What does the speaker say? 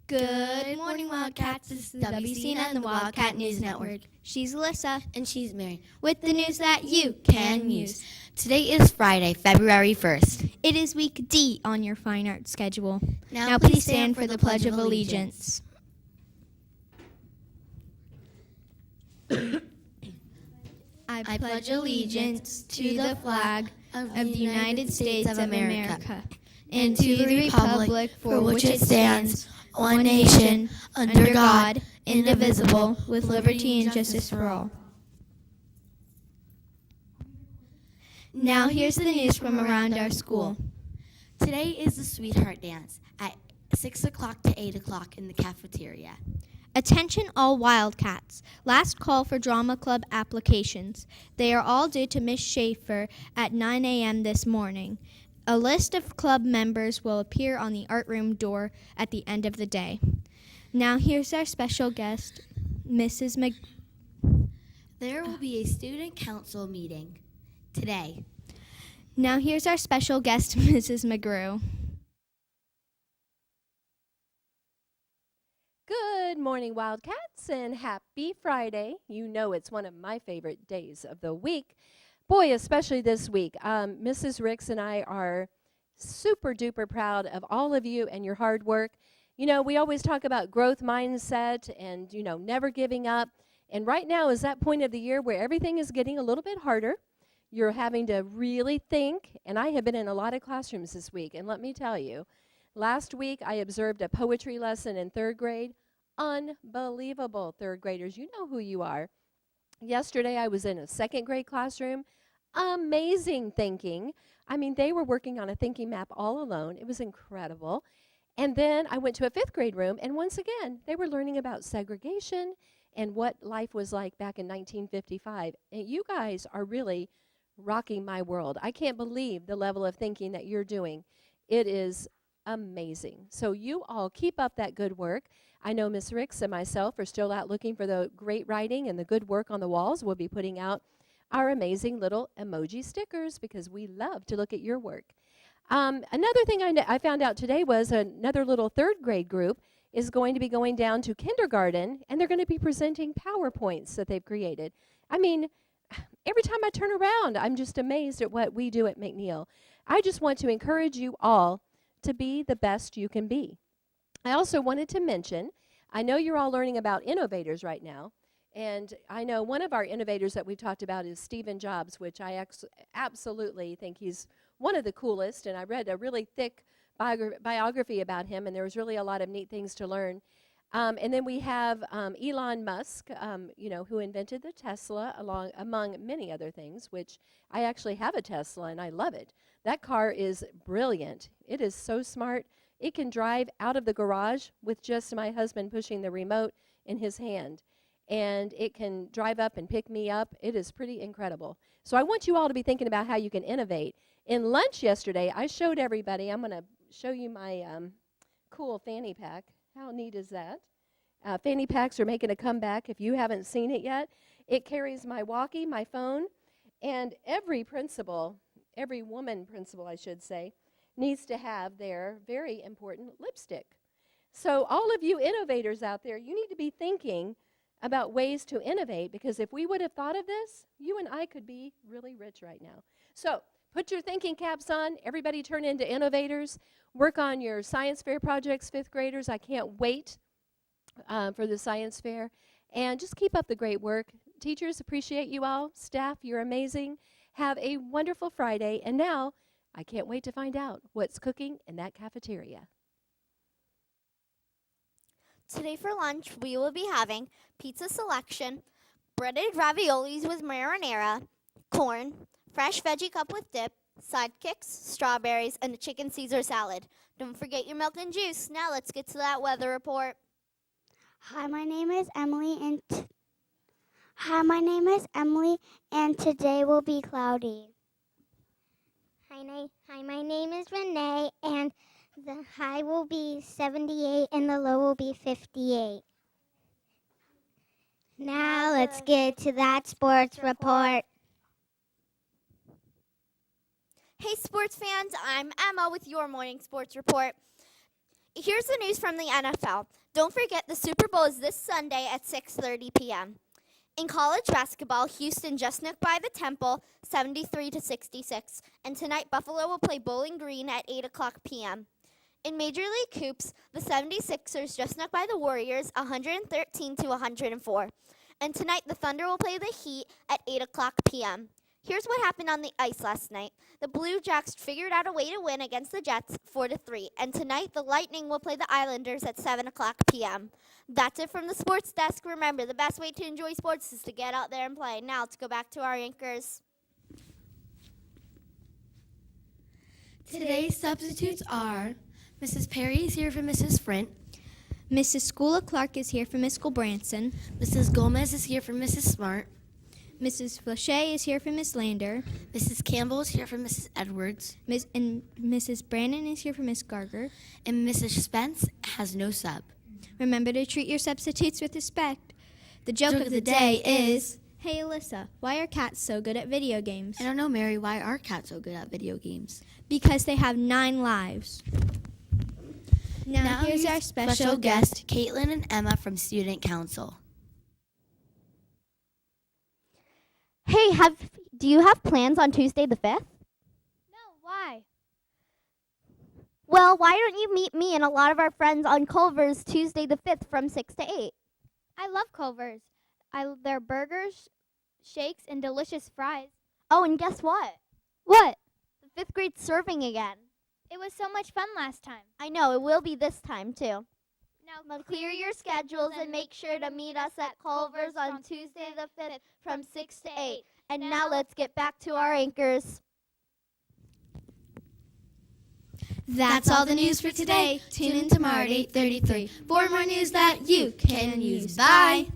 Good morning, Wildcats. This is WCN and the Wildcat News Network. She's Alyssa. And she's Mary. With the news that you can use. Today is Friday, February 1st. It is week D on your fine arts schedule. Now please stand for the Pledge of Allegiance. I pledge allegiance to the flag of the United States of America and to the republic for which it stands, one nation, under God, indivisible, with liberty and justice for all. Now here's the news from around our school. Today is the Sweetheart Dance at 6 o'clock to 8 o'clock in the cafeteria. Attention all Wildcats. Last call for drama club applications. They are all due to Miss Schaefer at 9 a.m. this morning. A list of club members will appear on the art room door at the end of the day. Now here's our special guest, Mrs. There will be a student council meeting today. Now here's our special guest, Mrs. McGrew. Good morning, Wildcats, and happy Friday. You know it's one of my favorite days of the week. Boy, especially this week. Mrs. Ricks and I are super duper proud of all of you and your hard work. You know, we always talk about growth mindset and, never giving up. And right now is that point of the year where everything is getting a little bit harder. You're having to really think, and I have been in a lot of classrooms this week, and let me tell you, last week I observed a poetry lesson in 3rd grade. Unbelievable, 3rd graders. You know who you are. Yesterday I was in a 2nd grade classroom. Amazing thinking. I mean, they were working on a thinking map all alone. It was incredible. And then I went to a 5th grade room, and once again, they were learning about segregation and what life was like back in 1955. And you guys are really rocking my world. I can't believe the level of thinking that you're doing. It is amazing. So you all keep up that good work. I know Miss Ricks and myself are still out looking for the great writing and the good work on the walls. We'll be putting out our amazing little emoji stickers because we love to look at your work. Another thing I found out today was another little 3rd grade group is going to be going down to kindergarten, and they're going to be presenting PowerPoints that they've created. I mean, every time I turn around, I'm just amazed at what we do at McNeal. I just want to encourage you all to be the best you can be. I also wanted to mention, I know you're all learning about innovators right now, and I know one of our innovators that we've talked about is Stephen Jobs, which I absolutely think he's one of the coolest, and I read a really thick biography about him, and there was really a lot of neat things to learn. And then we have Elon Musk, who invented the Tesla, among many other things, which I actually have a Tesla, and I love it. That car is brilliant. It is so smart. It can drive out of the garage with just my husband pushing the remote in his hand. And it can drive up and pick me up. It is pretty incredible. So I want you all to be thinking about how you can innovate. In lunch yesterday, I showed everybody, I'm going to show you my cool fanny pack. How neat is that? Fanny packs are making a comeback if you haven't seen it yet. It carries my walkie, my phone, and every woman principal, I should say, needs to have their very important lipstick. So all of you innovators out there, you need to be thinking about ways to innovate, because if we would have thought of this, you and I could be really rich right now. So put your thinking caps on. Everybody turn into innovators. Work on your science fair projects, 5th graders. I can't wait for the science fair. And just keep up the great work. Teachers, appreciate you all. Staff, you're amazing. Have a wonderful Friday. And now, I can't wait to find out what's cooking in that cafeteria. Today for lunch, we will be having pizza selection, breaded raviolis with marinara, corn, fresh veggie cup with dip, sidekicks, strawberries, and a chicken Caesar salad. Don't forget your milk and juice. Now let's get to that weather report. Hi, my name is Emily, and today will be cloudy. Hi, my name is Renee, and the high will be 78 and the low will be 58. Now let's get to that sports report. Hey sports fans, I'm Emma with your morning sports report. Here's the news from the NFL. Don't forget the Super Bowl is this Sunday at 6:30 p.m. In college basketball, Houston just snuck by the Temple 73-66, and tonight Buffalo will play Bowling Green at 8 o'clock p.m. In Major League Hoops, the 76ers just snuck by the Warriors 113-104, and tonight the Thunder will play the Heat at 8 o'clock p.m. Here's what happened on the ice last night. The Blue Jacks figured out a way to win against the Jets 4-3. And tonight, the Lightning will play the Islanders at 7 o'clock p.m. That's it from the sports desk. Remember, the best way to enjoy sports is to get out there and play. Now, let's go back to our anchors. Today's substitutes are Mrs. Perry is here for Mrs. Frint. Mrs. Schoola Clark is here for Miss Branson. Mrs. Gomez is here for Mrs. Smart. Mrs. Flachet is here for Miss Lander. Mrs. Campbell is here for Mrs. Edwards. And Mrs. Brandon is here for Miss Garger. And Mrs. Spence has no sub. Remember to treat your substitutes with respect. The joke of the day is, hey Alyssa, why are cats so good at video games? I don't know, Mary, why are cats so good at video games? Because they have 9 lives. Now here's our special guest, Caitlin and Emma from Student Council. Hey, do you have plans on Tuesday the 5th? No, why? Well, why don't you meet me and a lot of our friends on Culver's Tuesday the 5th from 6 to 8? I love Culver's. Their burgers, shakes, and delicious fries. Oh, and guess what? What? The 5th grade's serving again. It was so much fun last time. I know, it will be this time too. Now Clear your schedules and make sure to meet us at Culver's on Tuesday the 5th from 6 to 8. And now let's get back to our anchors. That's all the news for today. Tune in tomorrow at 8:33 for more news that you can use. Bye.